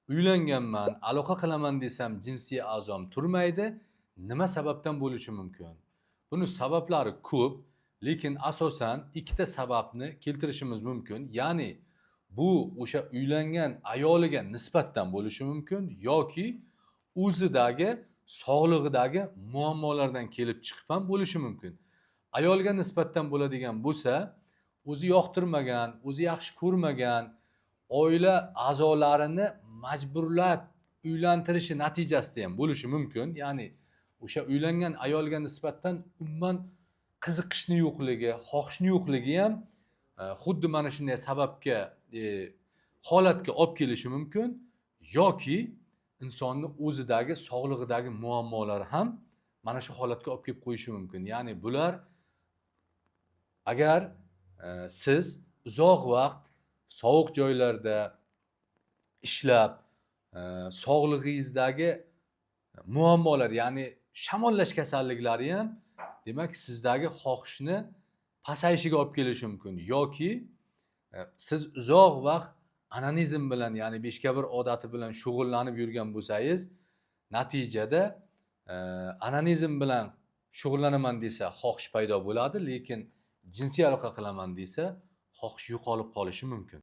uylanganman, aloqa qilaman desam jinsiy a'zom turmaydi. Nima sababdan bo'lishi mumkin? Buni sabablari ko'p, lekin asosan ikkita sababni keltirishimiz mumkin. Ya'ni bu o'sha uylangan ayoliga nisbatan bo'lishi mumkin yoki o'zidagi sog'lig'idagi muammolardan kelib chiqib ham bo'lishi mumkin. Ayolga nisbatan bo'ladigan bo'lsa, o'zi yoqtirmagan, o'zi yaxshi ko'rmagan, oila a'zolarini majburlab uylantirishi natijasida ham bo'lishi mumkin. Ya'ni o'sha uylangan ayolga nisbatan umuman qiziqishni yo'qligi, xohishni yo'qligi ham xuddi mana shunday sababga, holatga olib kelishi mumkin yoki insonni o'zidagi sog'lig'idagi muammolari ham mana shu holatga olib kelib qo'yishi mumkin. Ya'ni bular agar siz uzoq vaqt sovuq joylarda ishlab, sog'lig'ingizdagi muammolar, ya'ni shamollash kasalliklari ham demak sizdagi xohishni pasayishiga olib kelishi mumkin yoki siz uzoq vaqt anonizm bilan, ya'ni 5 odati bilan shug'ullanib yurgan bo'lsangiz, natijada anonizm bilan shug'ullanaman desa xohish paydo bo'ladi, lekin jinsiy aloqa qilaman desa xohish yo'qolib qolishi mumkin.